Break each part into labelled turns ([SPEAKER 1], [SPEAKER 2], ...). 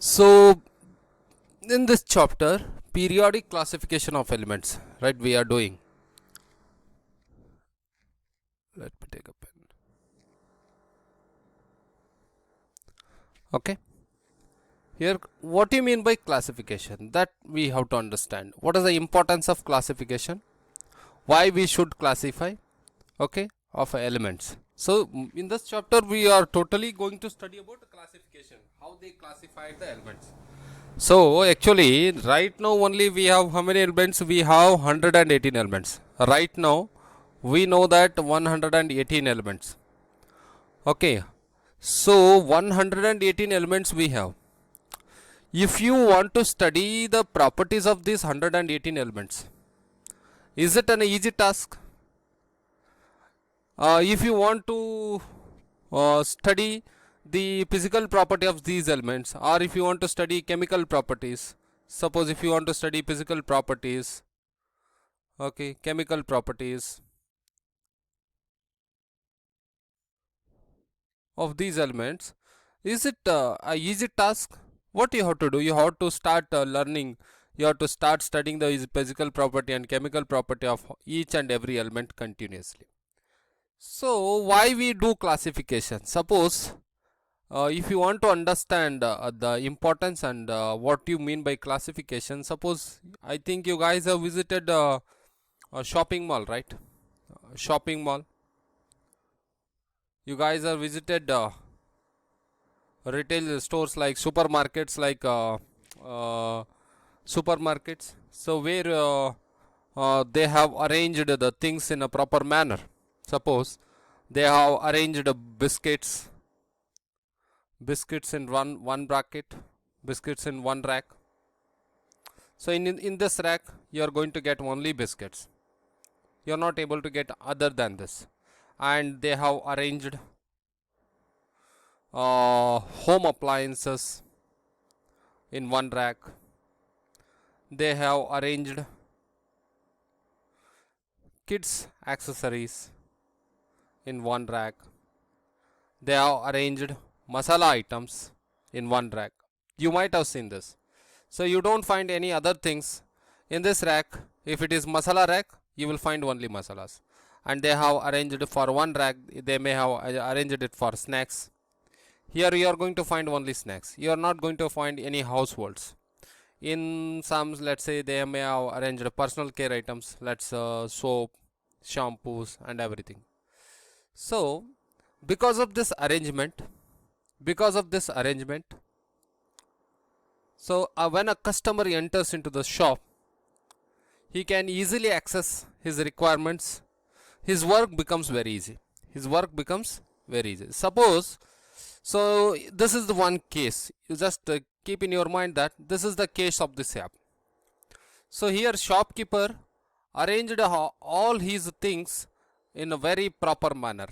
[SPEAKER 1] So, in this chapter, periodic classification of elements, right? We are doing. Let me take a pen. Okay. Here, what do you mean by classification? That we have to understand. What is the importance of classification? Why we should classify? Okay, of elements. So, in this chapter, we are totally going to study about classification. How they classified the elements. So actually right now only we have how many elements? We have 118 elements. Right now we know that 118 elements. Okay. So 118 elements we have. If you want to study the properties of these 118 elements, is it an easy task? If you want to study the physical property of these elements, or if you want to study chemical properties, suppose if you want to study physical properties, okay, chemical properties of these elements, is it a easy task? What you have to do? You have to start learning, you have to start studying the physical property and chemical property of each and every element continuously. So why we do classification? Suppose if you want to understand the importance and what you mean by classification, suppose I think you guys have visited a shopping mall, right? Shopping mall. You guys have visited retail stores like supermarkets, like supermarkets. So where they have arranged the things in a proper manner. Suppose they have arranged biscuits in one bracket, biscuits in one rack. So in this rack you are going to get only biscuits. You are not able to get other than this. And they have arranged home appliances in one rack. They have arranged kids accessories in one rack. They have arranged masala items in one rack. You might have seen this. So you don't find any other things in this rack. If it is masala rack, you will find only masalas. And they have arranged for one rack, they may have arranged it for snacks. Here you are going to find only snacks. You are not going to find any households. In some, let's say, they may have arranged personal care items, let's soap, shampoos and everything. So because of this arrangement, so when a customer enters into the shop, he can easily access his requirements. His work becomes very easy. Suppose, so this is the one case. You just keep in your mind that this is the case of this app. So here shopkeeper arranged all his things in a very proper manner,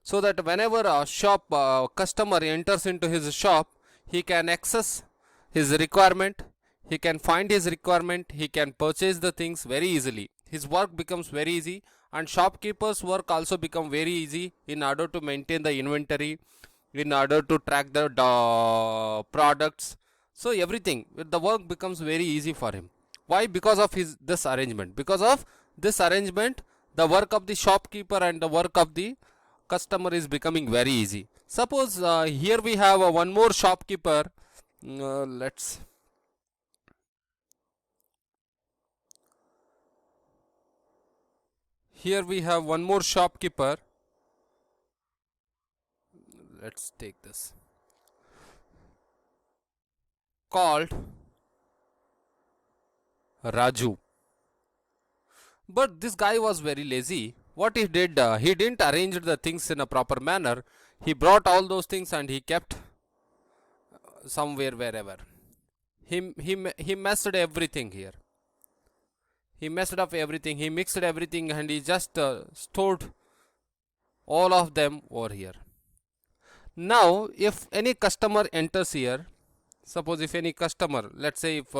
[SPEAKER 1] so that whenever a shop customer enters into his shop, he can access his requirement, he can find his requirement, he can purchase the things very easily. His work becomes very easy, and shopkeeper's work also become very easy in order to maintain the inventory, in order to track the products. So everything, the work becomes very easy for him. Why? Because of this arrangement. Because of this arrangement, the work of the shopkeeper and the work of the customer is becoming very easy. Suppose here we have one more shopkeeper. Let's Here we have one more shopkeeper. Let's take this, called Raju. But this guy was very lazy. What he did, he didn't arrange the things in a proper manner. He brought all those things and he kept somewhere, wherever. He messed everything here. He messed up everything. He mixed everything and he just stored all of them over here. Now, if any customer enters here, suppose if any customer, let's say if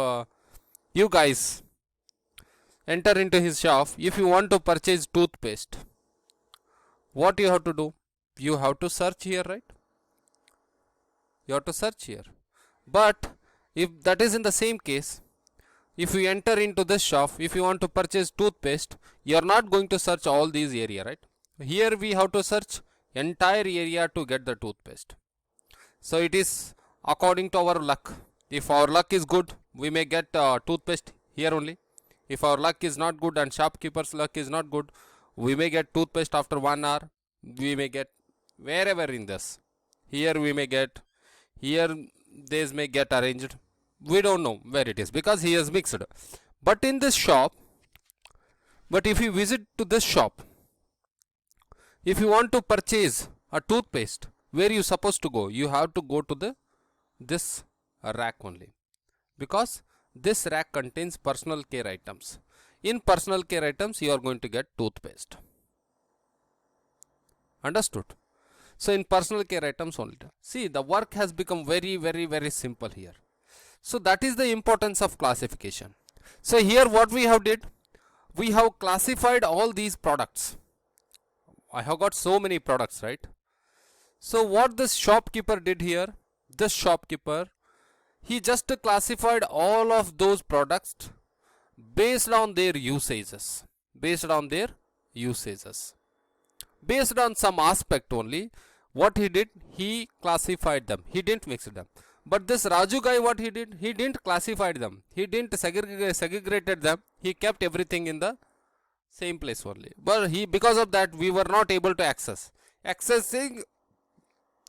[SPEAKER 1] you guys enter into his shop, if you want to purchase toothpaste, what you have to do? You have to search here, right? You have to search here. But if that is in the same case, if you enter into this shop, if you want to purchase toothpaste, you are not going to search all these area, right? Here we have to search entire area to get the toothpaste. So it is according to our luck. If our luck is good, we may get toothpaste here only. If our luck is not good and shopkeeper's luck is not good, we may get toothpaste after 1 hour. We may get wherever in this. Here we may get, here these may get arranged. We don't know where it is because he has mixed. But in this shop, but if you visit to this shop, if you want to purchase a toothpaste, where you supposed to go? You have to go to the this rack only, because this rack contains personal care items. In personal care items, you are going to get toothpaste. Understood? So in personal care items only. See, the work has become very simple here. So that is the importance of classification. So here what we have did, we have classified all these products. I have got so many products, right? So what this shopkeeper did here, this shopkeeper, he just classified all of those products based on their usages, based on their usages, based on some aspect only. What he did, he classified them, he didn't mix them. But this Raju guy, what he did, he didn't classify them, he didn't segregated them, he kept everything in the same place only. But he, because of that, we were not able to accessing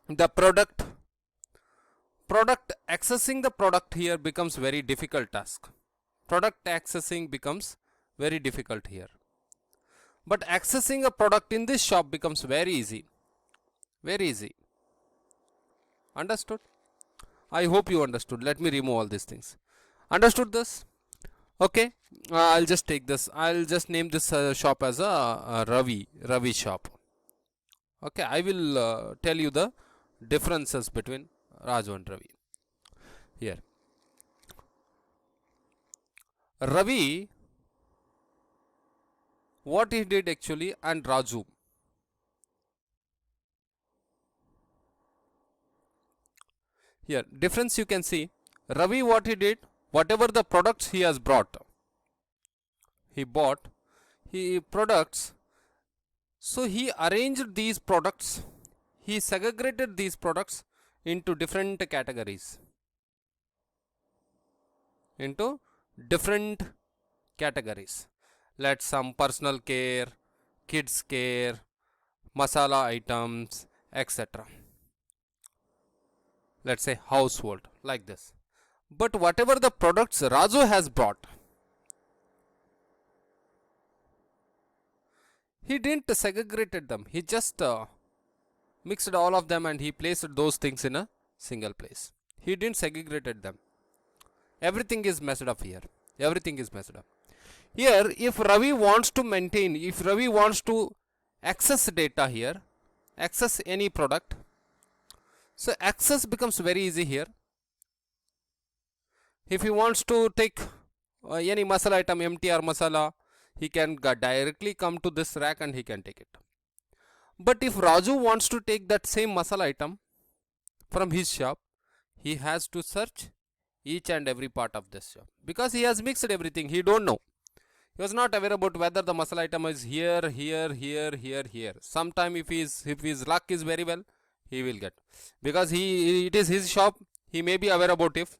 [SPEAKER 1] the product accessing the product here becomes very difficult task. Product accessing becomes very difficult here, but accessing a product in this shop becomes very easy. Understood? I hope you understood. Let me remove all these things. Understood this? Okay. I'll just take this, I'll just name this shop as a Ravi shop. Okay, I will tell you the differences between Raju and Ravi. Here, Ravi, what he did actually, and Raju. Here, difference you can see. Ravi, what he did, whatever the products he has brought, he bought, he products. So he arranged these products, he segregated these products into different categories. Let's some personal care, kids care, masala items, etc. Let's say household, like this. But whatever the products Raju has brought, he didn't segregated them, he just mixed all of them and he placed those things in a single place. He didn't segregated them. Everything is messed up here. Everything is messed up. Here, if Ravi wants to maintain, if Ravi wants to access data here, access any product, so access becomes very easy here. If he wants to take any masala item, MTR masala, he can directly come to this rack and he can take it. But if Raju wants to take that same masala item from his shop, he has to search each and every part of this shop, because he has mixed everything. He don't know. He was not aware about whether the masala item is here. Sometime if his luck is very well, he will get, because it is his shop. He may be aware about it,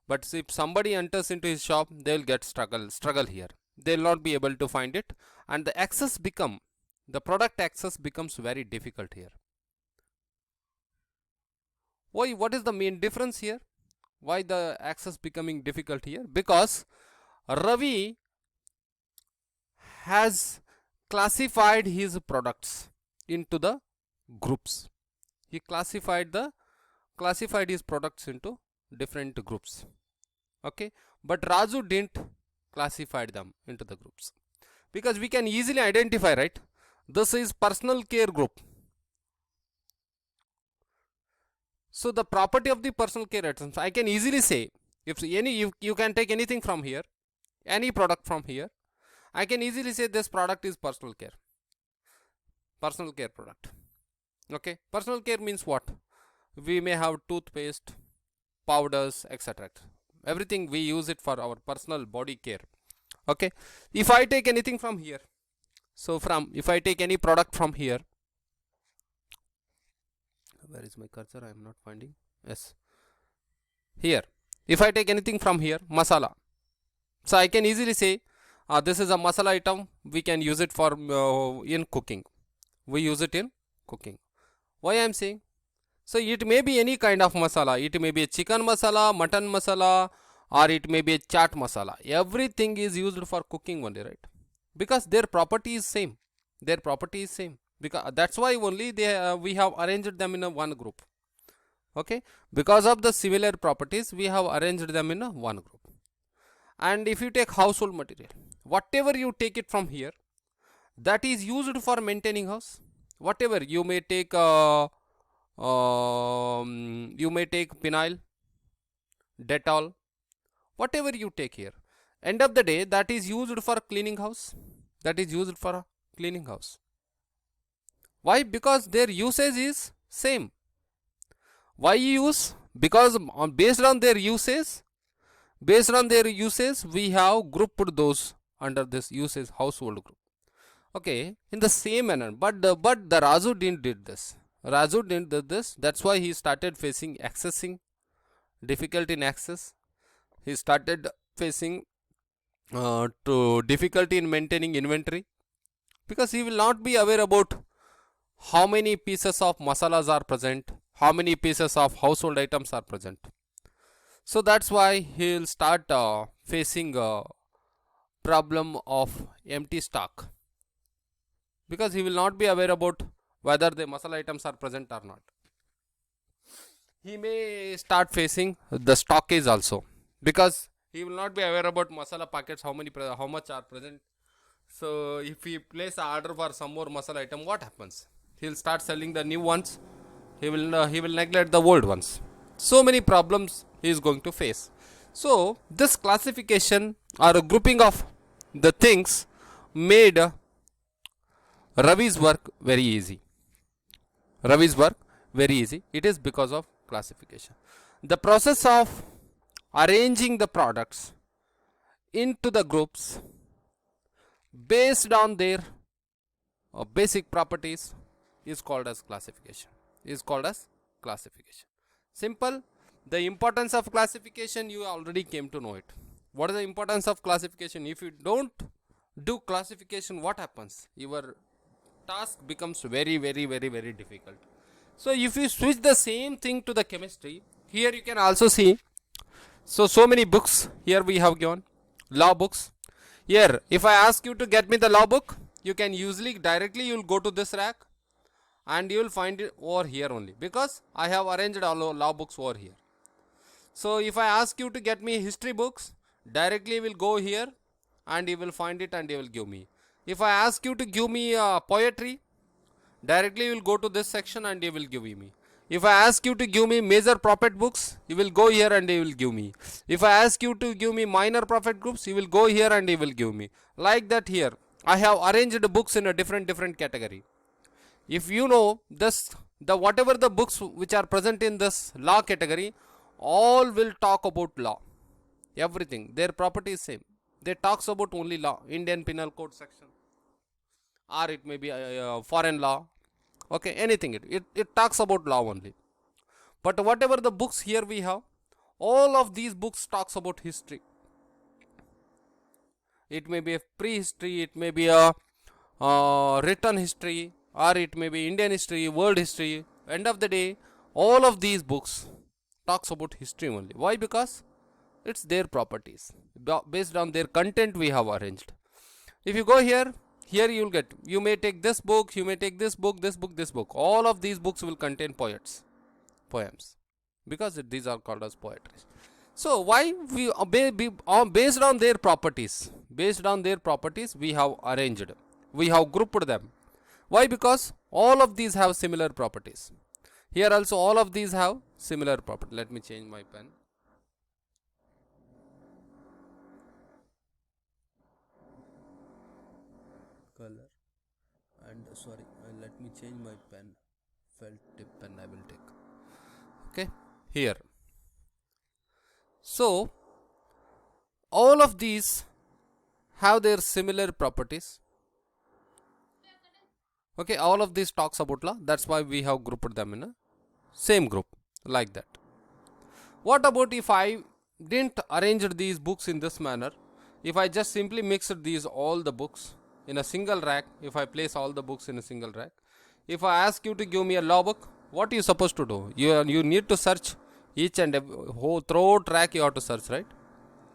[SPEAKER 1] but if somebody enters into his shop, they will get struggle here. They will not be able to find it, and the product access becomes very difficult here. Why? What is the main difference here? Why the access becoming difficult here? Because Ravi has classified his products into the groups. He classified his products into different groups. Okay, but Raju didn't classify them into the groups, because we can easily identify, right? This is personal care group. So the property of the personal care items, I can easily say, if you can take anything from here, any product from here, I can easily say this product is personal care product. Okay, personal care means what? We may have toothpaste, powders, etc. Everything we use it for our personal body care. Okay, if I take anything from here, so if I take any product from here, where is my cursor? I am not finding. Yes, here. If I take anything from here, masala, so I can easily say this is a masala item. We can use it for in cooking. We use it in cooking. Why I am saying? So it may be any kind of masala. It may be a chicken masala, mutton masala, or it may be a chaat masala. Everything is used for cooking only, right? Because their property is same. Their property is same. Because that's why only we have arranged them in a one group. Okay, because of the similar properties, we have arranged them in a one group. And if you take household material, whatever you take it from here, that is used for maintaining house. Whatever you may take, phenyl, Dettol, whatever you take here. End of the day, that is used for cleaning house. That is used for cleaning house. Why? Because their usage is same. Why use? Because based on their usage, we have grouped those under this usage household group. Okay, in the same manner, but the Raju didn't did this. Raju didn't did this. That's why he started facing accessing, difficulty in access. He started facing to difficulty in maintaining inventory, because he will not be aware about how many pieces of masalas are present, how many pieces of household items are present. So that's why he will start facing a problem of empty stock, because he will not be aware about whether the masala items are present or not. He may start facing the stockage also, because he will not be aware about masala packets, how much are present. So if he place an order for some more masala item, what happens? He will start selling the new ones. He will neglect the old ones. So many problems he is going to face. So this classification or a grouping of the things made Ravi's work very easy. Ravi's work very easy. It is because of classification. The process of arranging the products into the groups based on their basic properties is called as classification. Simple. The importance of classification, you already came to know it. What is the importance of classification? If you don't do classification, what happens? Your task becomes very difficult. So if you switch the same thing to the chemistry, here you can also see, so many books here we have given, law books. Here if I ask you to get me the law book, you can usually directly you will go to this rack and you will find it over here only, because I have arranged all law books over here. So if I ask you to get me history books, directly you will go here and you will find it and you will give me. If I ask you to give me poetry, directly you will go to this section and you will give me. If I ask you to give me major prophet books, you will go here and you will give me. If I ask you to give me minor prophet groups, you will go here and you will give me. Like that here, I have arranged the books in a different category. If you know this, whatever the books which are present in this law category, all will talk about law. Everything, their property is same. They talks about only law, Indian Penal Code section, or it may be foreign law. Okay, anything it talks about law only. But whatever the books here we have, all of these books talks about history. It may be a prehistory, it may be a written history, or it may be Indian history, world history. End of the day, all of these books talks about history only. Why? Because it's their properties. Based on their content we have arranged. If you go here you will get, you may take this book, you may take this book, this book. All of these books will contain poems, because these are called as poetry. So why we based on their properties, we have arranged, we have grouped them. Why? Because all of these have similar properties. Here also all of these have similar property. Let me change my pen. Color, and sorry, let me change my pen. Felt tip pen I will take. Okay, here So all of these have their similar properties. Okay, all of these talks about law. That's why we have grouped them in a same group like that. What about if I didn't arrange these books in this manner? If I just simply mixed these all the books in a single rack, if I place all the books in a single rack, if I ask you to give me a law book, what are you supposed to do? You need to search each and every whole throughout rack you have to search, right?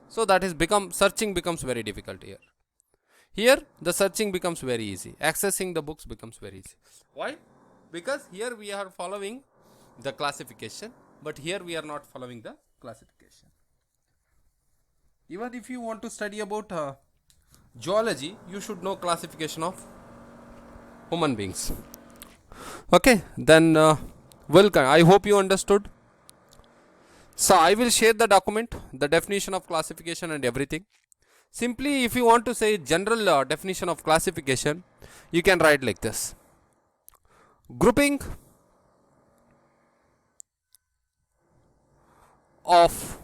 [SPEAKER 1] So that is searching becomes very difficult here. Here the searching becomes very easy. Accessing the books becomes very easy. Why? Because here we are following the classification, but here we are not following the classification. Even if you want to study about zoology, you should know classification of human beings. Okay, then I hope you understood. So I will share the document, the definition of classification and everything. Simply, if you want to say general definition of classification, you can write like this: grouping of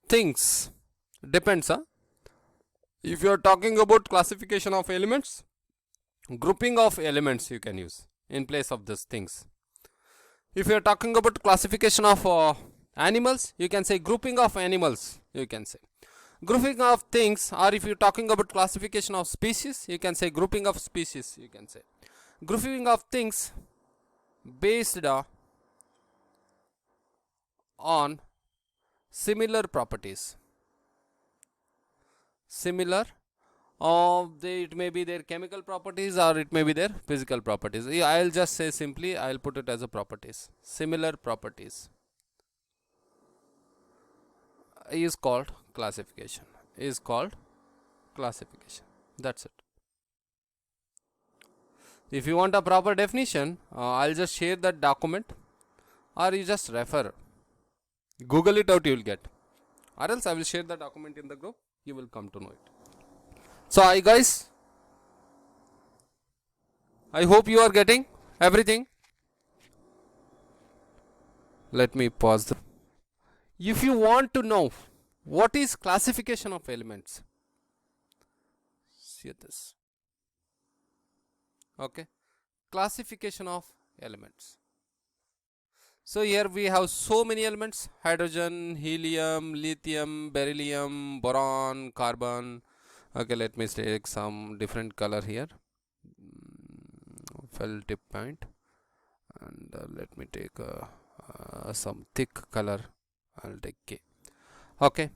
[SPEAKER 1] things depends. If you are talking about classification of elements, grouping of elements you can use in place of these things. If you are talking about classification of animals, you can say grouping of animals, you can say grouping of things. Or if you are talking about classification of species, you can say grouping of species, you can say grouping of things based on similar properties. Similar, it may be their chemical properties or it may be their physical properties. I'll just say simply, I'll put it as a properties. Similar properties is called classification. Is called classification. That's it. If you want a proper definition, I'll just share that document, or you just refer. Google it out, you will get. Or else I will share the document in the group. You will come to know it. So I guys, I hope you are getting everything. Let me pause. If you want to know what is classification of elements, see this. Okay, classification of elements. So here we have so many elements: hydrogen, helium, lithium, beryllium, boron, carbon. Okay, let me take some different color here. Felt tip point, and let me take some thick color. I'll take K. Okay,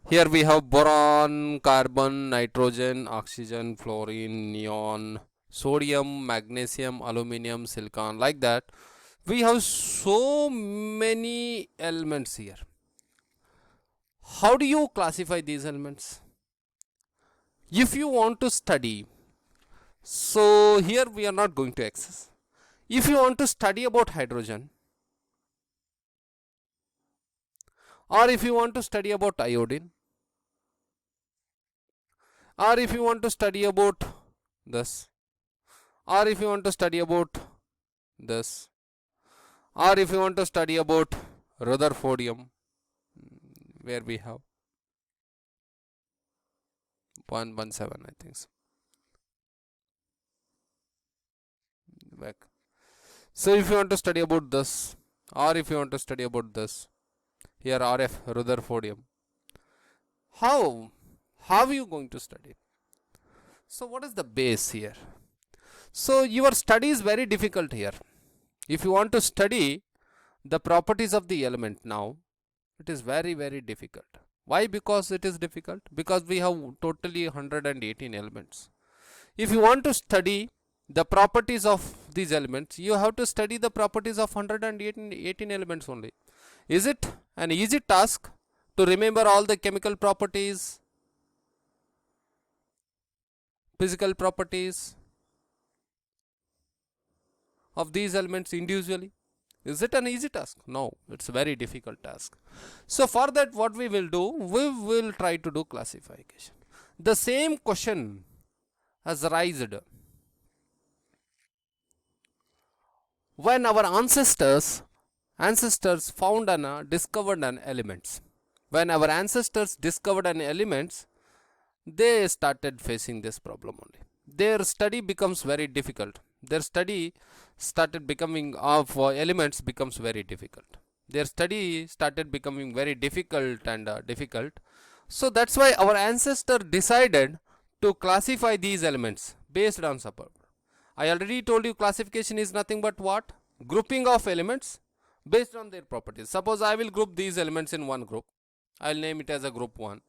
[SPEAKER 1] here we have boron, carbon, nitrogen, oxygen, fluorine, neon, sodium, magnesium, aluminium, silicon, like that. We have so many elements here. How do you classify these elements? If you want to study, so here we are not going to access. If you want to study about hydrogen, or if you want to study about iodine, or if you want to study about this, or if you want to study about this, or if you want to study about Rutherfordium, where we have 117, I think so. Back. So if you want to study about this, or if you want to study about this, here RF, Rutherfordium, how are you going to study? So what is the base here? So your study is very difficult here. If you want to study the properties of the element now, it is very difficult. Why? Because it is difficult. Because we have totally 118 elements. If you want to study the properties of these elements, you have to study the properties of 118 elements only. Is it an easy task to remember all the chemical properties, physical properties of these elements individually? Is it an easy task? No, it's a very difficult task. So for that, what we will do, we will try to do classification. The same question has arisen when our ancestors ancestors found and discovered an elements. When our ancestors discovered an elements, they started facing this problem only. Their study becomes very difficult. Their study started becoming of elements becomes very difficult. Their study started becoming very difficult and difficult. So that's why our ancestor decided to classify these elements based on suburb. I already told you classification is nothing but what? Grouping of elements based on their properties. Suppose I will group these elements in one group. I'll name it as a group 1.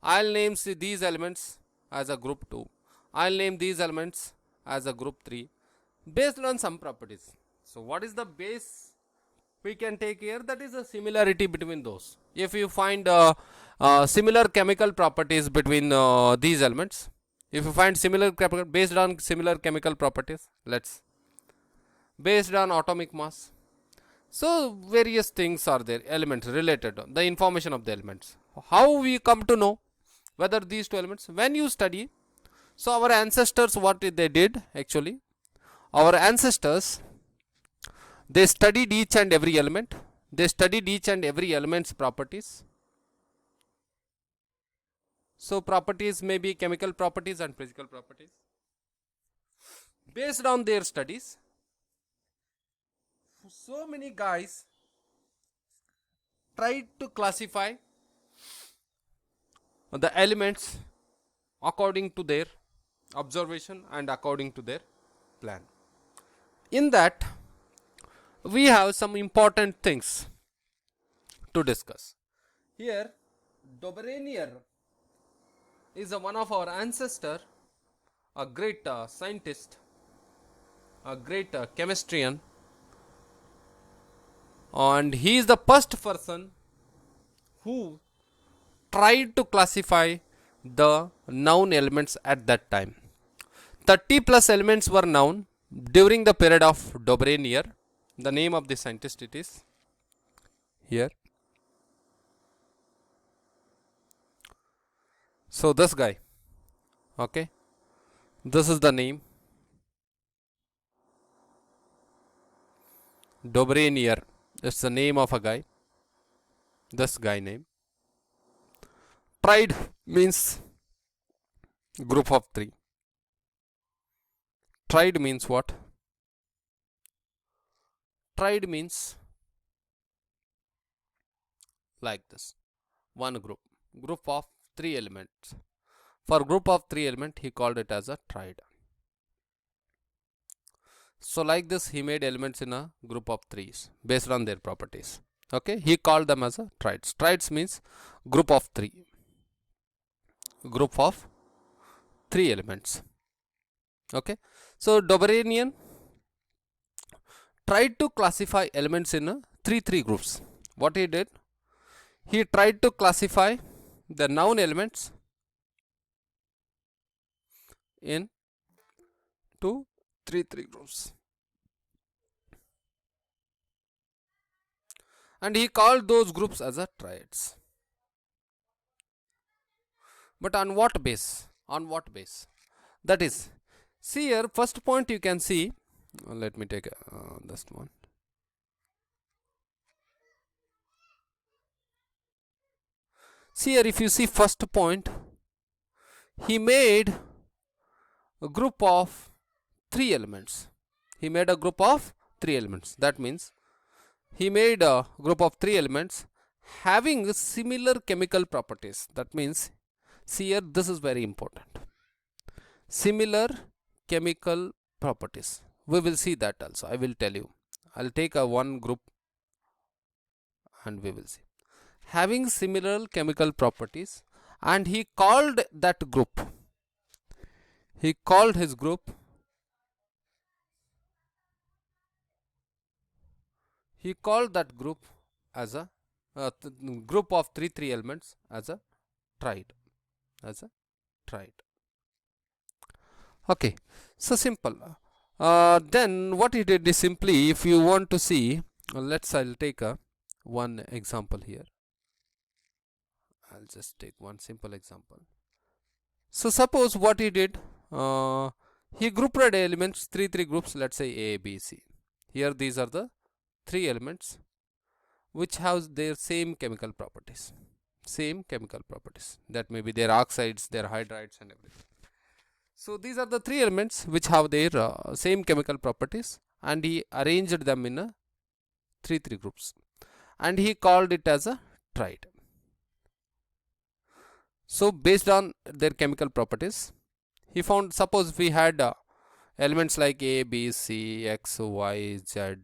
[SPEAKER 1] I'll name these elements as a group 2. I'll name these elements as a group 3 based on some properties. So what is the base we can take here? That is a similarity between those. If you find similar chemical properties between these elements, if you find similar based on similar chemical properties, let's based on atomic mass. So various things are there, elements related to the information of the elements. How we come to know whether these two elements? When you study, so our ancestors, what they did actually, our ancestors, they studied each and every element. They studied each and every element's properties. So properties may be chemical properties and physical properties. Based on their studies, so many guys tried to classify the elements according to their observation and according to their plan. In that, we have some important things to discuss. Here, Dobrenier is one of our ancestor, a great scientist, a great chemistry, and he is the first person who tried to classify the known elements at that time. 30 plus elements were known during the period of Dobrenier. The name of the scientist it is here. So this guy, okay, this is the name, Dobrenier. It's the name of a guy. This guy name. Tried means group of 3. Tried means what? Tried means like this. One group of 3 elements. For group of 3 element, he called it as a triad. So like this, he made elements in a group of 3s based on their properties. Okay, he called them as a triads. Triads means group of 3. Group of 3 elements. Okay, so Dobrenian tried to classify elements in 3 groups. What he did? He tried to classify the known elements in 3 groups, and he called those groups as a triads. But on what base? On what base? That is, see here, first point you can see. Let me take this one. See here, if you see first point, he made a group of 3 elements. He made a group of 3 elements. That means he made a group of 3 elements having similar chemical properties. That means, see here, this is very important. Similar chemical properties. We will see that also. I will tell you. I'll take a one group and we will see. Having similar chemical properties, and he called that group. He called his group. He called that group as a group of 3 elements as a triad. As a triad. Okay, so simple. Then what he did is simply, if you want to see, I'll take one example here. I'll just take one simple example. So suppose what he did, he grouped elements, 3 groups, let's say A, B, C. Here these are the 3 elements which have their same chemical properties. Same chemical properties. That may be their oxides, their hydrides, and everything. So these are the three elements which have their same chemical properties, and he arranged them in a 3 groups, and he called it as a tride. So based on their chemical properties, he found, suppose we had elements like A, B, C, X, Y, Z,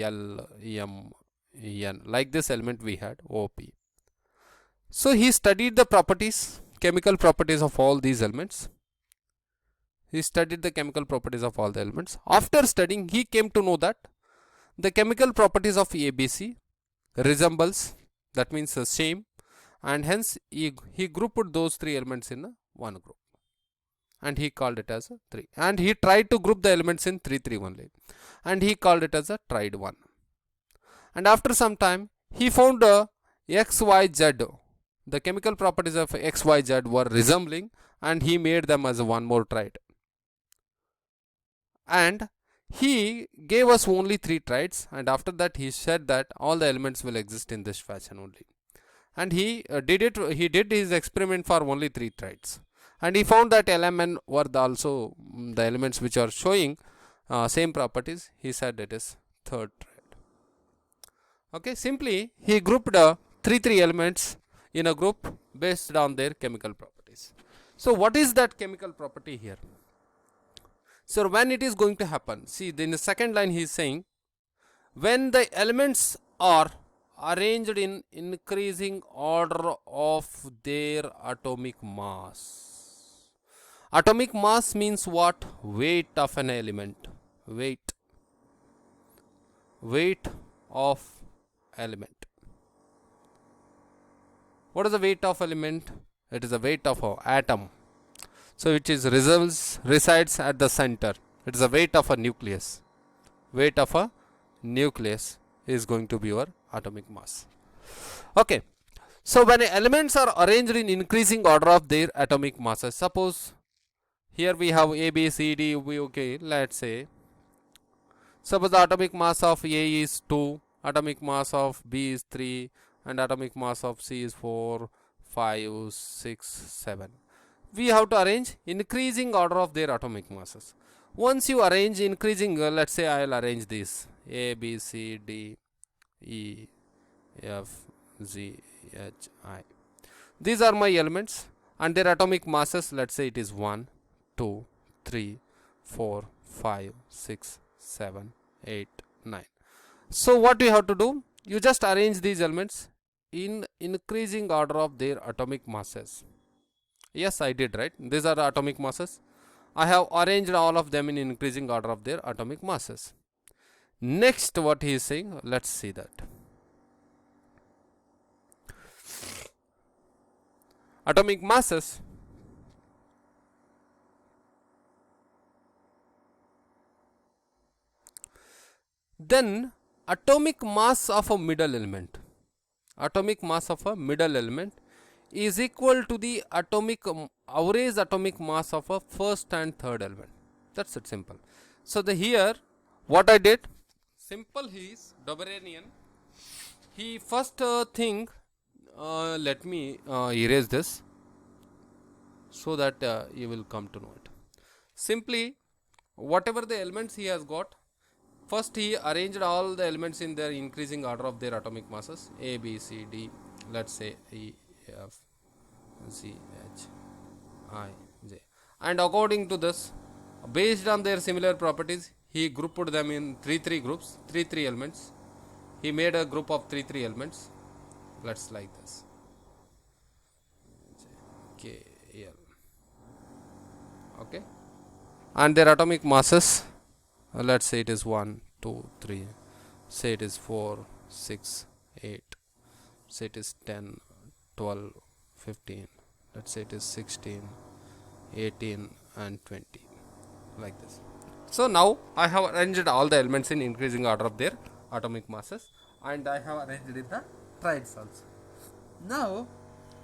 [SPEAKER 1] L, M, N, like this element we had OP. So he studied the properties, chemical properties of all these elements. He studied the chemical properties of all the elements. After studying, he came to know that the chemical properties of ABC resembles, that means the same, and hence he grouped those three elements in one group, and he called it as a 3, and he tried to group the elements in 3 only, and he called it as a tride 1. And after some time he found XYZ, the chemical properties of XYZ were resembling, and he made them as one more tride, and he gave us only 3 trides, and after that he said that all the elements will exist in this fashion only, and he did his experiment for only 3 trides, and he found that LMN were also the elements which are showing same properties. He said it is third tride. Okay, simply he grouped 3 elements in a group based on their chemical properties. So what is that chemical property here? So when it is going to happen, see, in the second line he is saying, when the elements are arranged in increasing order of their atomic mass. Atomic mass means what? Weight of an element. Weight of element. What is the weight of element? It is the weight of an atom. So which is resides at the center. It is the weight of a nucleus. Weight of a nucleus is going to be your atomic mass. Okay. So when elements are arranged in increasing order of their atomic masses, suppose here we have A, B, C, D, V, okay, let's say, suppose the atomic mass of A is 2, atomic mass of B is 3, and atomic mass of C is 4, 5, 6, 7. We have to arrange increasing order of their atomic masses. Once you arrange increasing, let's say I will arrange this A, B, C, D, E, F, Z, H, I. These are my elements, and their atomic masses, let's say it is 1, 2, 3, 4, 5, 6, 7, 8, 9. So what you have to do? You just arrange these elements in increasing order of their atomic masses. Yes, I did, right? These are the atomic masses. I have arranged all of them in increasing order of their atomic masses. Next, what he is saying, let's see that. Atomic masses. Then atomic mass of a middle element. Atomic mass of a middle element is equal to the average atomic mass of a first and third element. That's it, simple. So here what I did, simple, he is Dobranian. He first thing, let me erase this so that you will come to know it. Simply, whatever the elements he has got, first he arranged all the elements in their increasing order of their atomic masses, A, B, C, D, let's say E, F, Z, H, I, J, and according to this, based on their similar properties, he grouped them in 3 groups, 3 elements. He made a group of 3 elements. Let's like this, J, K, L. Okay, and their atomic masses, let's say it is 1, 2, 3, say it is 4, 6, 8, say it is 10, 12, 15, let's say it is 16, 18, and 20, like this. So now I have arranged all the elements in increasing order of their atomic masses, and I have arranged in the trides also. Now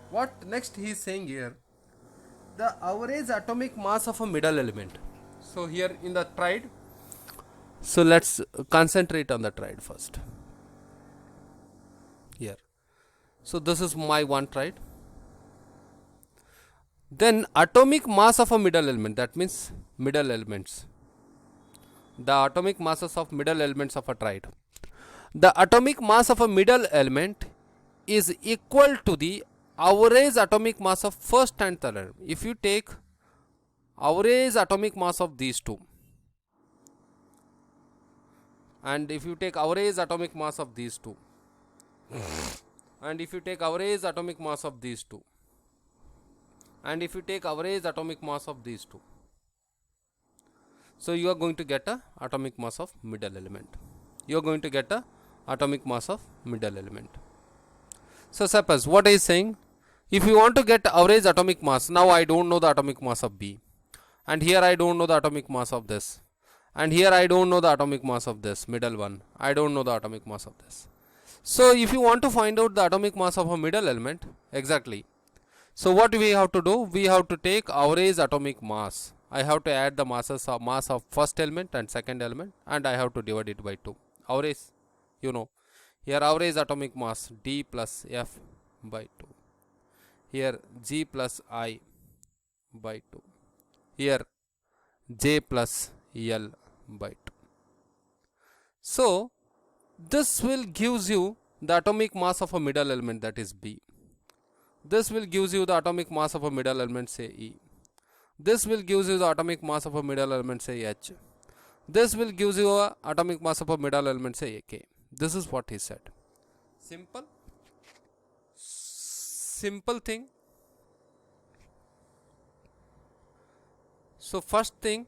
[SPEAKER 1] what next he is saying here, the average atomic mass of a middle element. So here in the tride, so let's concentrate on the tride first. So this is my one tride. Then atomic mass of a middle element, that means middle elements. The atomic masses of middle elements of a tride. The atomic mass of a middle element is equal to the average atomic mass of first and third element. If you take average atomic mass of these two, and if you take average atomic mass of these two, and if you take average atomic mass of these two, and if you take average atomic mass of these two, so you are going to get a atomic mass of middle element. You are going to get a atomic mass of middle element. So suppose what I is saying, if you want to get average atomic mass, now I don't know the atomic mass of B, and here I don't know the atomic mass of this, and here I don't know the atomic mass of this middle one, I don't know the atomic mass of this. So if you want to find out the atomic mass of a middle element, exactly, so what we have to do, we have to take average atomic mass. I have to add the masses of mass of first element and second element, and I have to divide it by 2. Average, you know, here average atomic mass D plus F by 2. Here G plus I by 2. Here J plus L by 2. So this will gives you the atomic mass of a middle element, that is B. This will gives you the atomic mass of a middle element, say E. This will gives you the atomic mass of a middle element, say H. This will gives you a atomic mass of a middle element, say K. This is what he said. Simple thing. So first thing,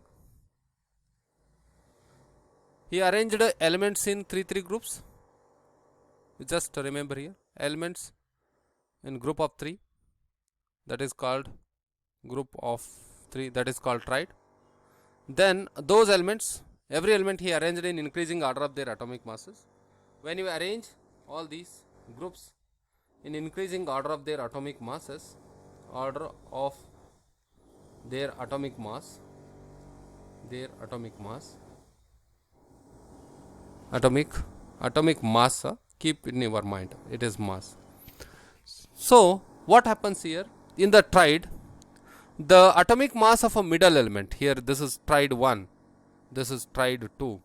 [SPEAKER 1] he arranged elements in 3 groups. Just remember here, elements in group of 3, that is called group of 3, that is called tride. Then those elements, every element he arranged in increasing order of their atomic masses. When you arrange all these groups in increasing order of their atomic masses, order of their atomic mass, atomic mass, keep in your mind, it is mass. So what happens here in the tride, the atomic mass of a middle element, here this is tride 1, this is tride 2,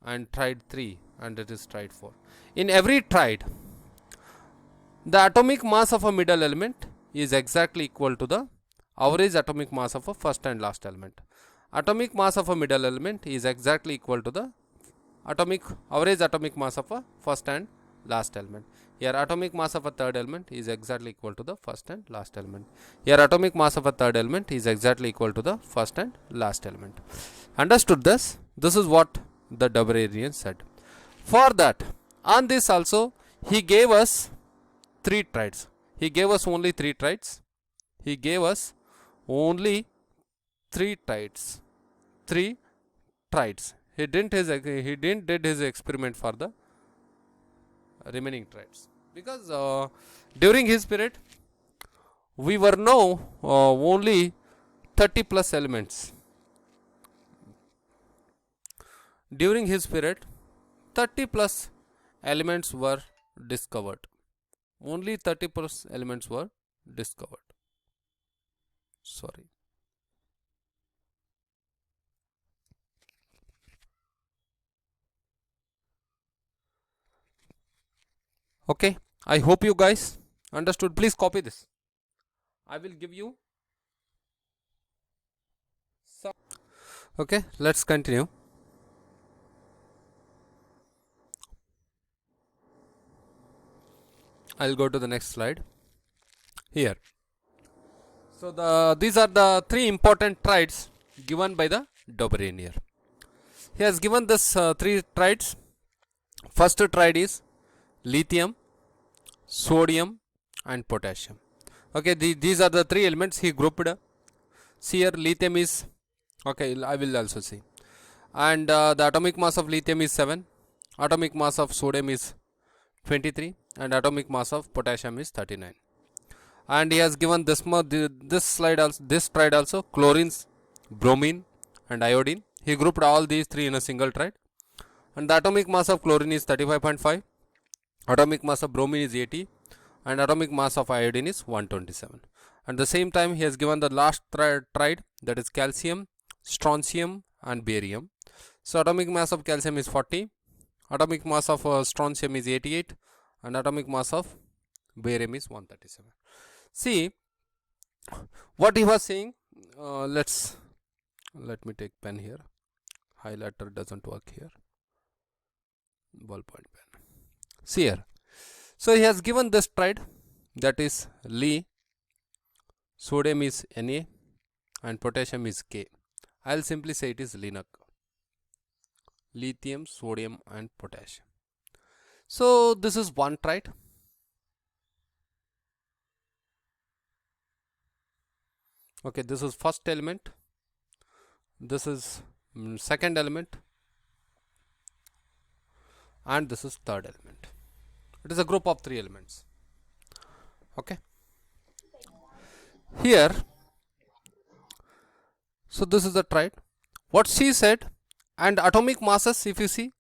[SPEAKER 1] and tride 3, and it is tride 4. In every tride, the atomic mass of a middle element is exactly equal to the average atomic mass of a first and last element. Atomic mass of a middle element is exactly equal to the average atomic mass of a first and last element. Here atomic mass of a third element is exactly equal to the first and last element. Here atomic mass of a third element is exactly equal to the first and last element. Understood this? This is what the Debrerian said. For that, on this also, he gave us 3 trides. He gave us only 3 trides. He gave us only 3 trides. 3 trides. He didn't did his experiment for the remaining trides, because during his period we were now only 30 plus elements. During his period 30 plus elements were discovered. Only 30 plus elements were discovered. Sorry. Okay, I hope you guys understood. Please copy this. I will give you some. Okay, let's continue. I'll go to the next slide here. So these are the 3 important trides given by the Debrerian. He has given this 3 trides. First tride is lithium, sodium, and potassium. Okay, these are the 3 elements he grouped. See here, lithium is, okay, I will also see. And the atomic mass of lithium is 7, atomic mass of sodium is 23, and atomic mass of potassium is 39. And he has given this slide also, this tride also, chlorine, bromine, and iodine. He grouped all these 3 in a single tride. And the atomic mass of chlorine is 35.5, atomic mass of bromine is 80, and atomic mass of iodine is 127. At the same time, he has given the last tride, that is calcium, strontium and barium. So atomic mass of calcium is 40, atomic mass of strontium is 88, and atomic mass of barium is 137. See what he was saying. Let me take pen here. Highlighter doesn't work here. Ballpoint pen. See here. So he has given this tride, that is Li, sodium is Na and potassium is K. I'll simply say it is LINAC. Lithium, sodium and potassium. So this is one tride. Okay, this is first element. This is second element. And this is third element. It is a group of 3 elements. Okay. Here, so this is the tride. What she said, and atomic masses, if you see,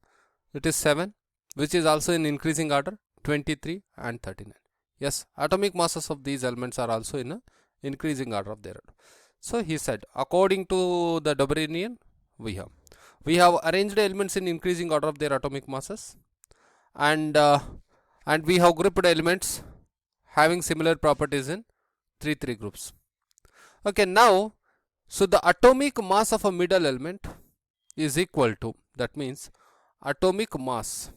[SPEAKER 1] it is 7, which is also in increasing order, 23 and 39. Yes, atomic masses of these elements are also in a increasing order of their order. So he said, according to the Dobrinian, we have arranged elements in increasing order of their atomic masses, and we have grouped elements having similar properties in 3 groups. Okay, now, so the atomic mass of a middle element is equal to, that means atomic mass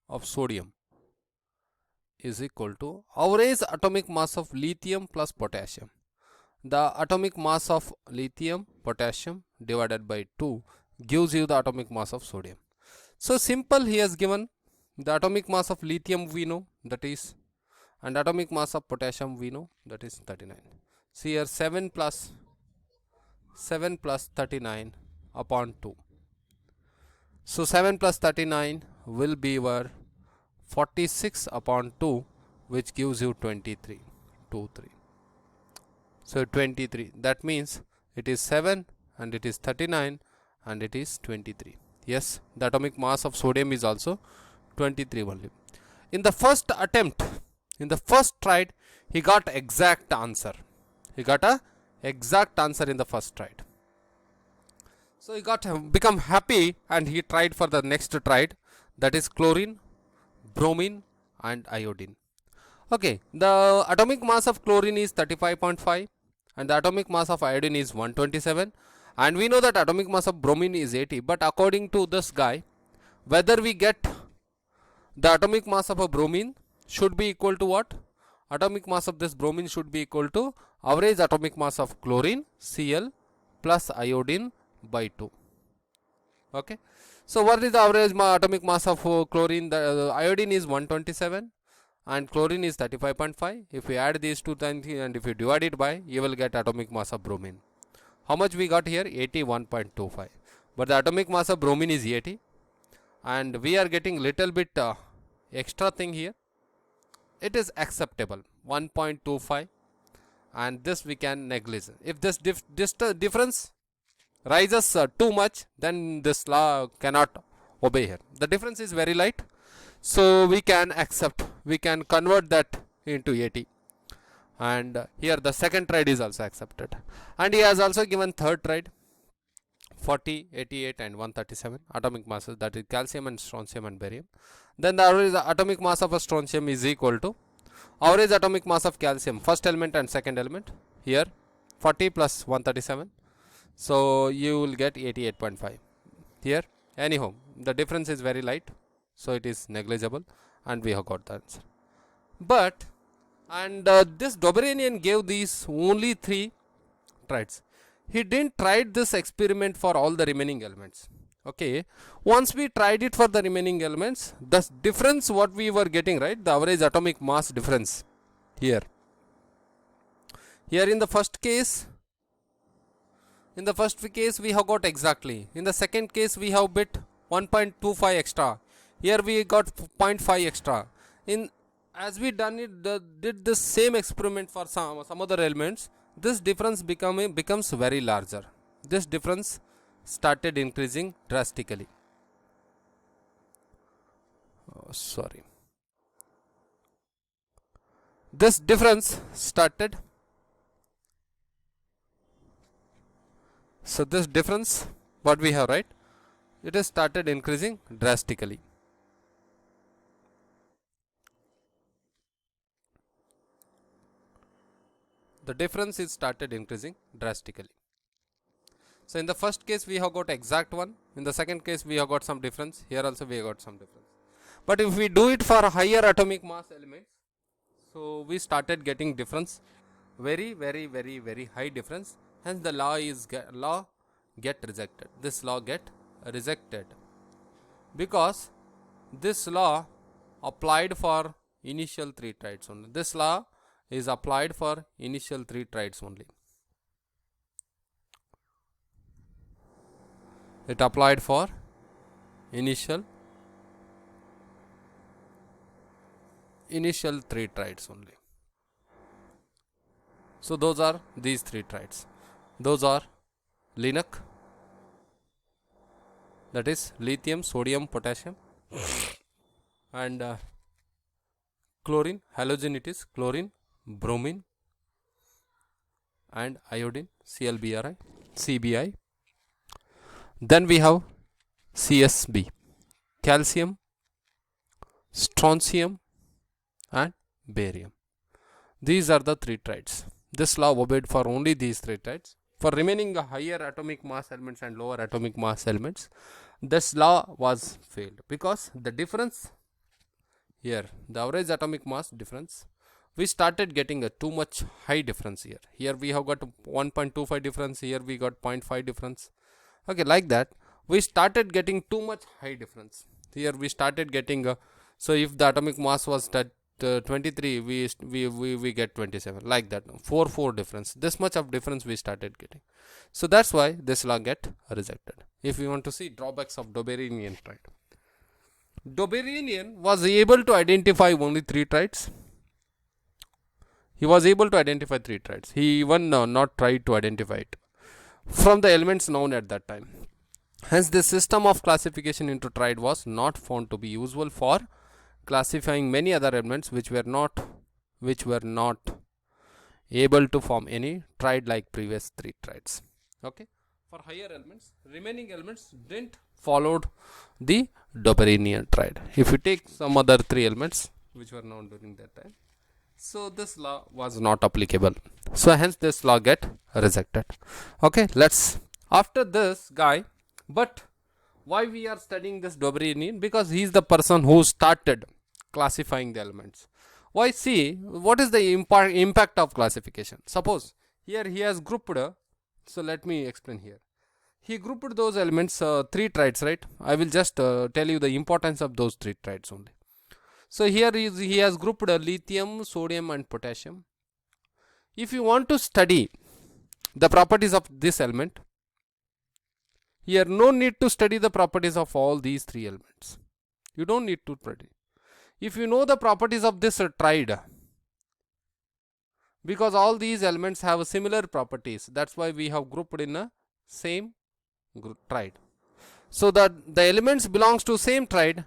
[SPEAKER 1] of sodium is equal to average atomic mass of lithium plus potassium. The atomic mass of lithium, potassium divided by 2 gives you the atomic mass of sodium. So simple, he has given the atomic mass of lithium we know, that is, and atomic mass of potassium we know, that is 39. See here, 7 plus 39 upon 2. So 7 plus 39 will be your 46 upon 2, which gives you 23. 2, 3. So 23. That means it is 7 and it is 39 and it is 23. Yes, the atomic mass of sodium is also 23 only. In the first attempt, in the first tride, he got exact answer. He got a exact answer in the first tride. So he become happy and he tried for the next tride, that is chlorine, bromine and iodine. Okay, the atomic mass of chlorine is 35.5 and the atomic mass of iodine is 127, and we know that atomic mass of bromine is 80, but according to this guy, whether we get the atomic mass of a bromine should be equal to what? Atomic mass of this bromine should be equal to average atomic mass of chlorine, Cl, plus iodine by 2. Okay. So what is the average atomic mass of chlorine? The iodine is 127 and chlorine is 35.5. If we add these two things and if you divide it by, you will get atomic mass of bromine. How much we got here? 81.25. But the atomic mass of bromine is 80 and we are getting little bit extra thing here. It is acceptable, 1.25, and this we can negligence. If this difference rises too much, then this law cannot obey here. The difference is very light, so we can accept, we can convert that into 80, and here the second tride is also accepted, and he has also given third tride, 40, 88 and 137 atomic masses, that is calcium and strontium and barium. Then the average atomic mass of a strontium is equal to average atomic mass of calcium, first element and second element, here 40 plus 137, so you will get 88.5 here. Anyhow, the difference is very light, so it is negligible and we have got the answer. But this Dobrinian gave these only 3 trides. He didn't try this experiment for all the remaining elements. Okay, once we tried it for the remaining elements, the difference what we were getting, right, the average atomic mass difference here in the first case, we have got exactly. In the second case we have bit 1.25 extra. Here we got 0.5 extra. As we did the same experiment for some other elements, this difference becomes very larger. This difference started increasing drastically. Sorry. this difference started, so this difference what we have, right, it has started increasing drastically. The difference is started increasing drastically. So in the first case we have got exact one, in the second case we have got some difference, here also we have got some difference. But if we do it for higher atomic mass elements, so we started getting difference, very high difference, hence the law get rejected. This law get rejected because this law applied for initial 3 trides only. This law is applied for initial 3 trides only. It applied for initial 3 trides only. So those are these 3 trides. Those are LINAC, that is lithium, sodium, potassium, and chlorine, halogen it is chlorine, bromine, and iodine, ClBr, Cbi. Then we have CSB, calcium, strontium, and barium. These are the 3 trides. This law obeyed for only these 3 trides. For remaining higher atomic mass elements and lower atomic mass elements, this law was failed because the difference here, the average atomic mass difference, we started getting a too much high difference here. Here we have got 1.25 difference, here we got 0.5 difference. Okay, like that we started getting too much high difference. Here we started getting so if the atomic mass was 23, we get 27, like that, 4 difference. This much of difference we started getting. So that's why this law get rejected. If you want to see drawbacks of Dobrynian tride, Dobrynian was able to identify only 3 trides. He was able to identify 3 trides. He even not tried to identify it from the elements known at that time. Hence the system of classification into tride was not found to be useful for classifying many other elements which were not able to form any tride like previous 3 trides. Okay, for higher elements, remaining elements didn't followed the Dobrynian tride. If you take some other 3 elements which were known during that time, so this law was not applicable. So hence this law get rejected. Okay, let's after this guy, but why we are studying this Dobrynian? Because he is the person who started classifying the elements. Why? See, what is the impact of classification? Suppose here he has grouped, so let me explain here. He grouped those elements 3 trides, right? I will just tell you the importance of those 3 trides only. So here he has grouped lithium, sodium, and potassium. If you want to study the properties of this element, here no need to study the properties of all these 3 elements. You don't need to study. If you know the properties of this tride, because all these elements have similar properties, that's why we have grouped in a same tride. So that the elements belongs to same tride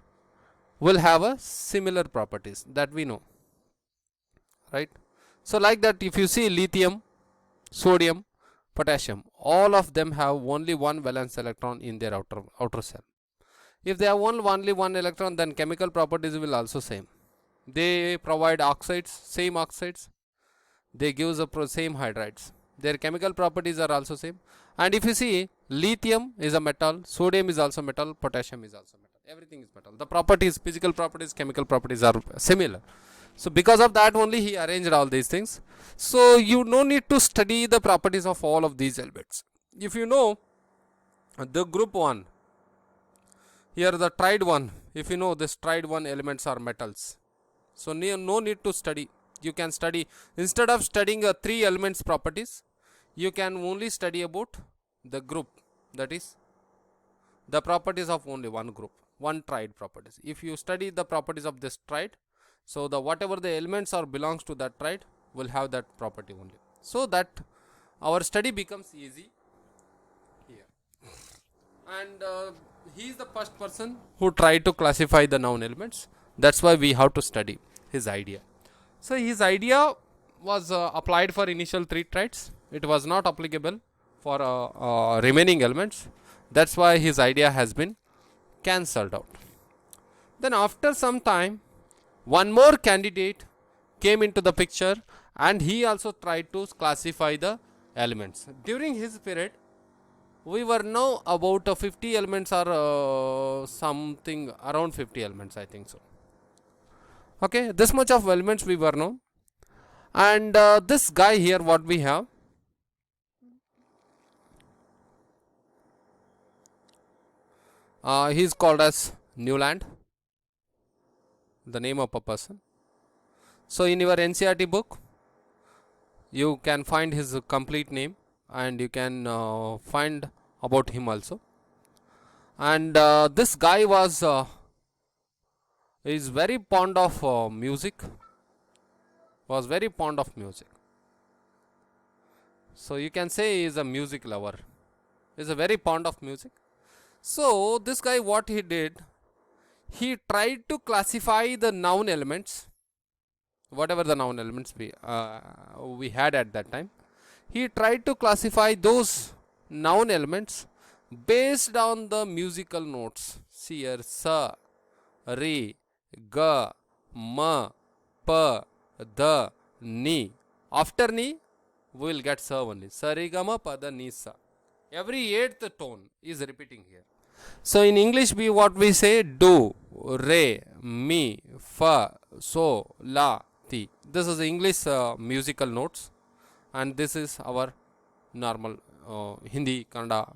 [SPEAKER 1] will have a similar properties, that we know, right? So like that, if you see lithium, sodium, potassium, all of them have only one valence electron in their outer shell. If they have only one electron, then chemical properties will also same. They provide oxides, same oxides. They give the same hydrides. Their chemical properties are also same. And if you see, lithium is a metal, sodium is also metal, potassium is also metal. Everything is metal. The properties, physical properties, chemical properties are similar. So because of that only he arranged all these things. So you no need to study the properties of all of these elements. If you know the group 1, here the tride 1, if you know this tride 1 elements are metals, so no need to study. You can study, instead of studying 3 elements properties, you can only study about the group, that is the properties of only one group, one tride properties. If you study the properties of this tride, so the whatever the elements are belongs to that tride will have that property only. So that our study becomes easy here. And he is the first person who tried to classify the noun elements. That's why we have to study his idea. So his idea was applied for initial 3 traits. It was not applicable for remaining elements. That's why his idea has been cancelled out. Then after some time, one more candidate came into the picture, and he also tried to classify the elements. During his period, we were now about 50 elements or something around 50 elements, I think so. Okay, this much of elements we were know. And this guy here, what we have, he is called as Newland, the name of a person. So in your NCERT book, you can find his complete name, and you can find about him also. And this guy was is very fond of music, was very fond of music. So you can say he is a music lover, is a very fond of music. So this guy, what he did, he tried to classify the noun elements, whatever the noun elements we had at that time. He tried to classify those noun elements based on the musical notes. See here, sa, re, ga, ma, pa, da, ni. After ni, we will get sa only. Sa, re, ga, ma, pa, da, ni, sa. Every eighth tone is repeating here. So in English, what we say, do, re, mi, fa, so, la, ti. This is the English musical notes, and this is our normal Hindi, Kannada,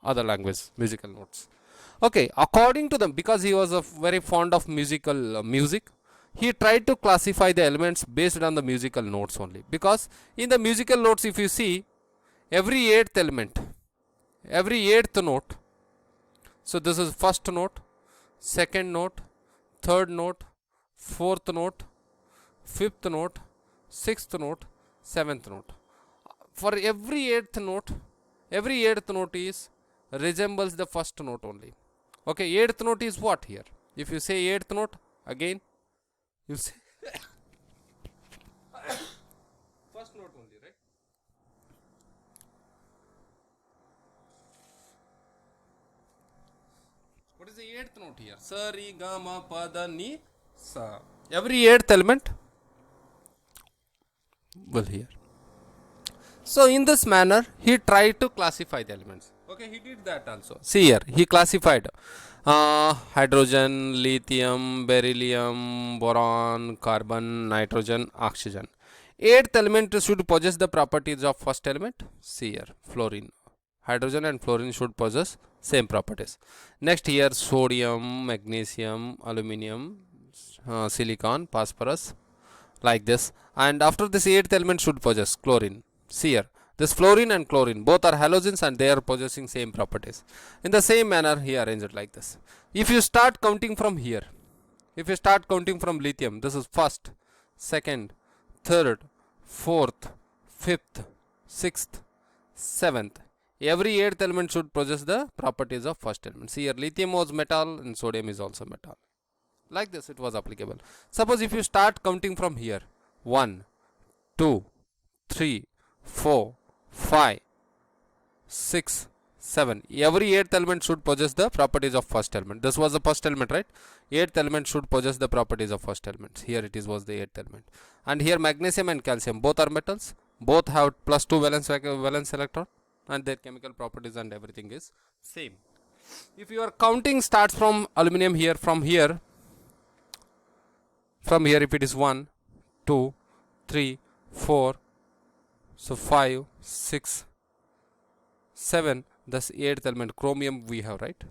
[SPEAKER 1] other language musical notes. Okay, according to them, because he was very fond of musical music, he tried to classify the elements based on the musical notes only. Because in the musical notes, if you see, every eighth element, every eighth note, so this is first note, second note, third note, fourth note, fifth note, sixth note, seventh note. For every eighth note is resembles the first note only. Okay, eighth note is what here? If you say eighth note, again you say first note only, right? What is the eighth note here? Sa, re, ga, ma, pa, da, ni, sa. Every eighth element will here. So in this manner, he tried to classify the elements. Okay, he did that also. See here, he classified hydrogen, lithium, beryllium, boron, carbon, nitrogen, oxygen. Eighth element should possess the properties of first element. See here, fluorine. Hydrogen and fluorine should possess same properties. Next here, sodium, magnesium, aluminium, silicon, phosphorus, like this. And after this, eighth element should possess chlorine. See here, this fluorine and chlorine both are halogens, and they are possessing same properties. In the same manner, he arranged it like this. If you start counting from here, if you start counting from lithium, this is first, second, third, fourth, fifth, sixth, seventh. Every eighth element should possess the properties of first element. See here, lithium was metal and sodium is also metal. Like this, it was applicable. Suppose if you start counting from here, 1, 2, 3, 4, 5, 6, 7. Every eighth element should possess the properties of first element. This was the first element, right? Eighth element should possess the properties of first element. Here it was the eighth element. And here magnesium and calcium, both are metals. Both have +2 valence electron, and their chemical properties and everything is same. If your counting starts from aluminum here, from here if it is 1, 2, 3, 4, so 5, 6, 7, thus 8th element chromium we have, right?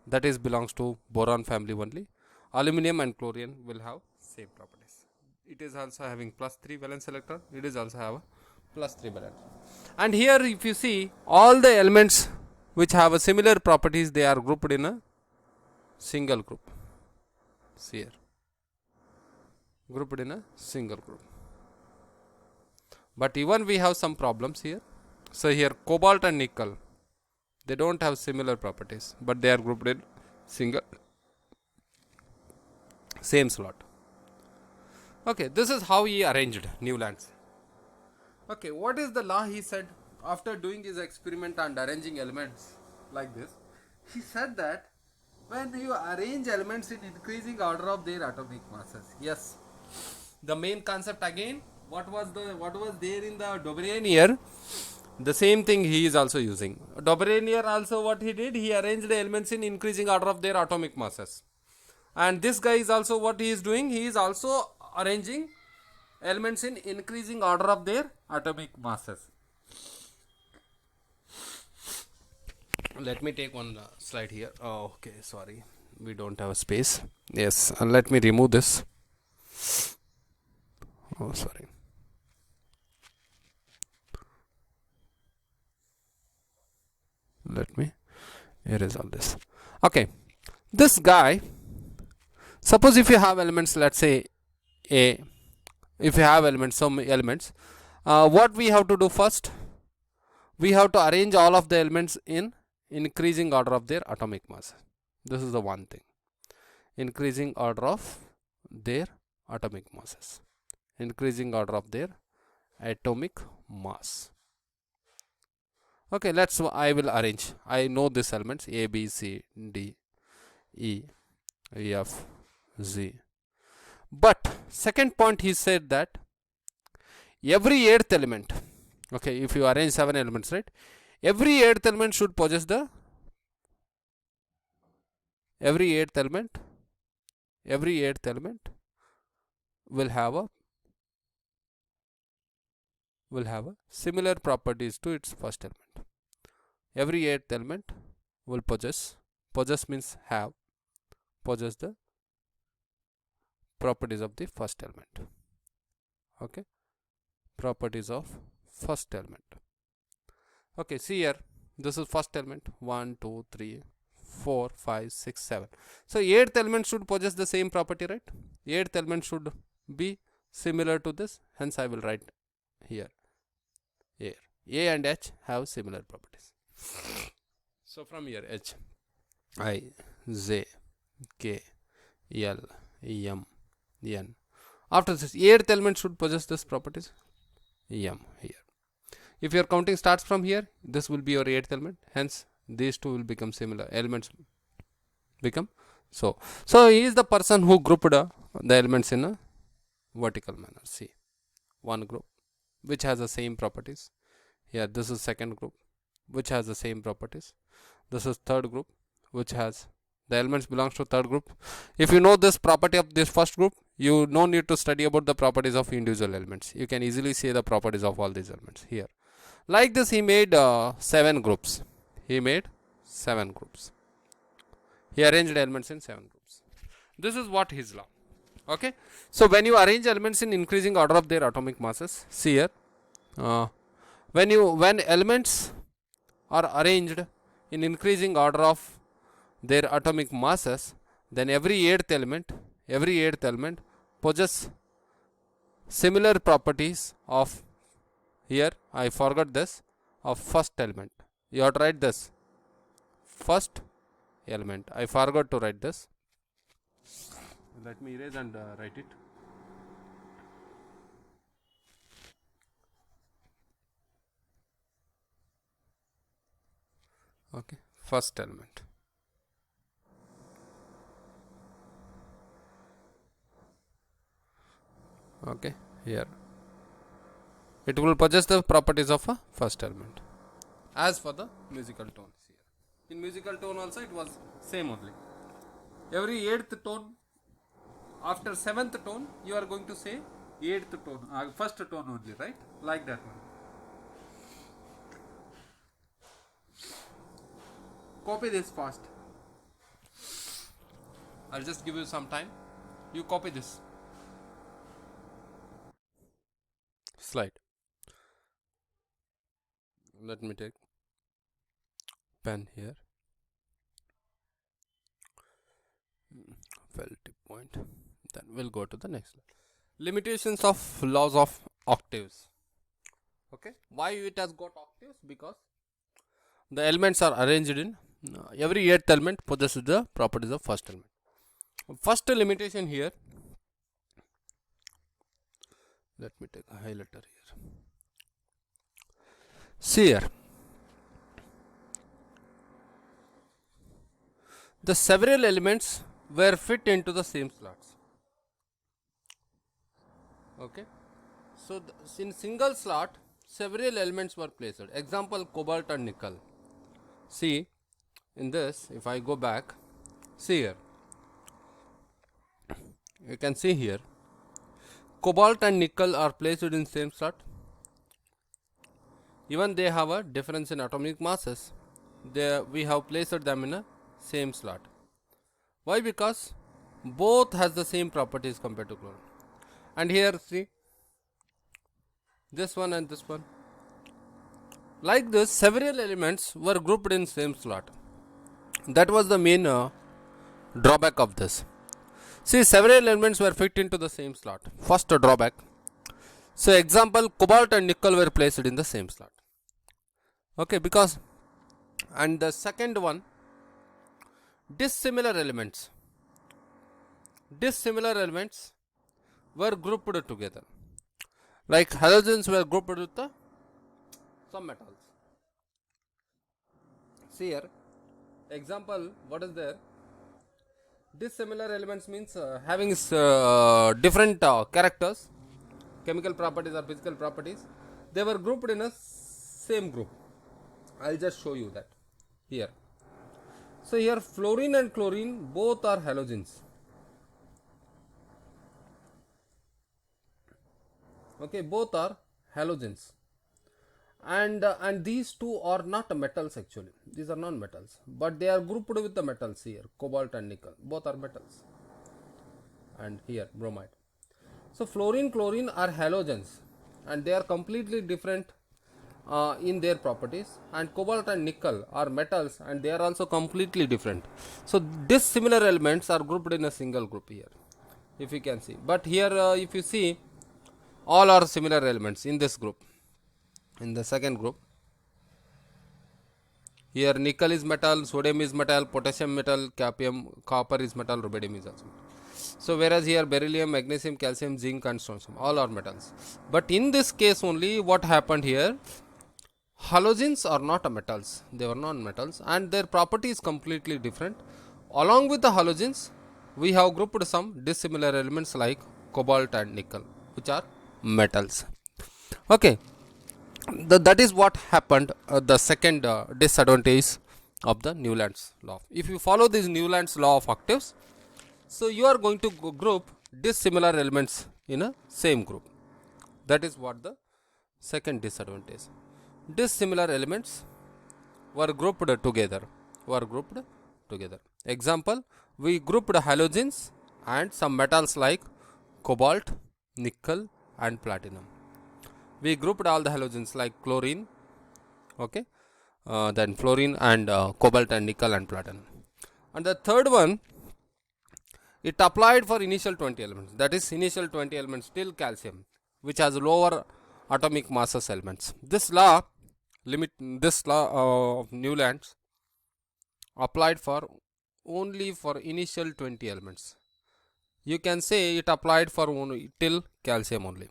[SPEAKER 1] That is belongs to boron family only. Aluminum and chlorine will have same properties. It is also having +3 valence electron. It is also have a +3 valence. And here if you see, all the elements which have a similar properties, they are grouped in a single group. See here, grouped in a single group. But even we have some problems here. So here cobalt and nickel, they don't have similar properties, but they are grouped in single same slot. Okay, this is how he arranged Newlands. Okay, what is the law he said after doing his experiment and arranging elements like this? He said that when you arrange elements in increasing order of their atomic masses, yes, the main concept again, what was there in the Dobrenier, the same thing he is also using. Dobrenier also what he did, he arranged the elements in increasing order of their atomic masses. And this guy is also what he is doing, he is also arranging elements in increasing order of their atomic masses. Let me take one slide here. Oh, okay, sorry, we don't have space. Yes, let me remove this. Oh, sorry. Let me erase all this. Okay, this guy, suppose if you have elements, let's say A, if you have elements, some elements, what we have to do first, we have to arrange all of the elements in increasing order of their atomic mass. This is the one thing, increasing order of their atomic masses, increasing order of their atomic mass. Okay, I will arrange. I know these elements A, B, C, D, E, F, Z. But second point, he said that every eighth element, okay, if you arrange 7 elements, right, every eighth element should possess the, every eighth element will have a similar properties to its first element. Every eighth element will possess means possess the properties of the first element. Okay, properties of first element. Okay, see here, this is first element, 1 2 3 4 5 6 7. So eighth element should possess the same property, right? Eighth element should be similar to this, hence I will write here A and H have similar properties. So from here, H, I, J, K, L, M, N. After this, eighth element should possess this properties, M here. If your counting starts from here, this will be your eighth element, hence these two will become similar, elements become so. So he is the person who grouped the elements in a vertical manner. See, one group which has the same properties. Here this is second group which has the same properties. This is third group which has the elements belongs to third group. If you know this property of this first group, you no need to study about the properties of individual elements. You can easily see the properties of all these elements here. Like this, he made 7 groups. He arranged elements in 7 groups. This is what his law. Okay, so when you arrange elements in increasing order of their atomic masses, see here, when elements are arranged in increasing order of their atomic masses, then every eighth element possess similar properties of, here I forgot this, of first element. You have to write this first element. I forgot to write this. Let me erase and write it. Okay, first element. Okay, here it will possess the properties of a first element. As for the musical tones, here in musical tone also it was same only. Every eighth tone, after seventh tone, you are going to say eighth tone, first tone only, right? Like that one. Copy this fast. I'll just give you some time. You copy this slide. Let me take pen here. Felt point. Then we'll go to the next slide. Limitations of laws of octaves. Okay, why it has got octaves? Because the elements are arranged in every eighth element possesses the properties of first element. First limitation here, Let me take a highlighter here. See here, the several elements were fit into the same slots. Okay, so in single slot several elements were placed. Example, cobalt and nickel. See in this, if I go back, see here, you can see here cobalt and nickel are placed in same slot. Even they have a difference in atomic masses, we have placed them in a same slot. Why? Because both has the same properties compared to chlorine. And here see, this one and this one, like this several elements were grouped in same slot. That was the main drawback of this. See, several elements were fit into the same slot. First drawback. So example, cobalt and nickel were placed in the same slot. Okay, because, and the second one, dissimilar elements were grouped together. Like halogens were grouped with some metals. See here, example, what is there? Dissimilar elements means having different characters, chemical properties or physical properties. They were grouped in a same group. I'll just show you that here. So here fluorine and chlorine both are halogens. Okay, both are halogens, and these two are not metals actually. These are non-metals, but they are grouped with the metals here. Cobalt and nickel, both are metals, and here bromide. So fluorine, chlorine are halogens, and they are completely different in their properties, and cobalt and nickel are metals, and they are also completely different. So dissimilar elements are grouped in a single group here, if you can see. But here if you see, all are similar elements in this group. In the second group, here nickel is metal, sodium is metal, potassium metal, cadmium, copper is metal, rubidium is also metal. So whereas here beryllium, magnesium, calcium, zinc and strontium, all are metals. But in this case only, what happened here, halogens are not metals, they were non-metals, and their property is completely different. Along with the halogens, we have grouped some dissimilar elements like cobalt and nickel, which are metals. Okay, that is what happened. The second disadvantage of the Newland's law. If you follow this Newland's law of octaves, so you are going to group dissimilar elements in a same group. That is what the second disadvantage. Dissimilar elements were grouped together. Example, we grouped halogens and some metals like cobalt, nickel and platinum. We grouped all the halogens like chlorine, okay, then fluorine and cobalt and nickel and platinum. And the third one, it applied for initial 20 elements, that is initial 20 elements till calcium, which has lower atomic masses elements. This law of Newland's applied for only for initial 20 elements. You can say it applied for only till calcium only.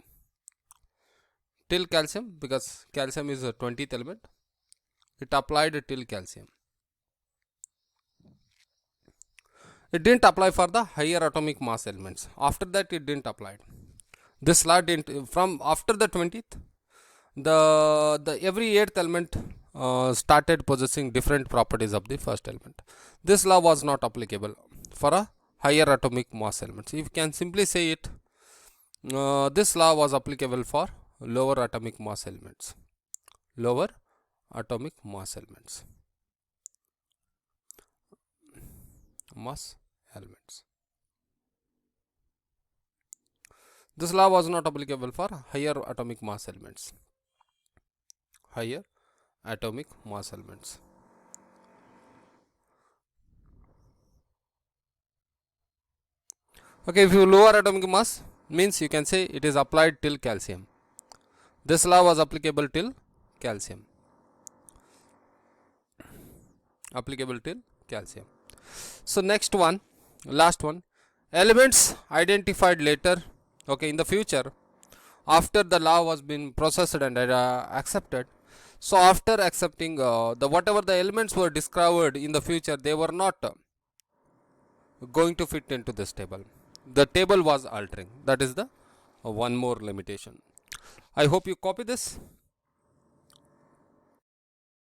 [SPEAKER 1] Till calcium, because calcium is a 20th element, it applied till calcium. It didn't apply for the higher atomic mass elements. After that, it didn't apply. This law didn't, from after the 20th, the every 8th element started possessing different properties of the first element. This law was not applicable for a higher atomic mass elements. You can simply say it, this law was applicable for lower atomic mass elements. This law was not applicable for higher atomic mass elements. Okay, if you lower atomic mass means you can say it is applied till calcium. This law was applicable till calcium. So next one, last one, elements identified later, okay, in the future, after the law was been processed and accepted. So after accepting the whatever the elements were discovered in the future, they were not going to fit into this table. The table was altering. That is the one more limitation. I hope you copy this.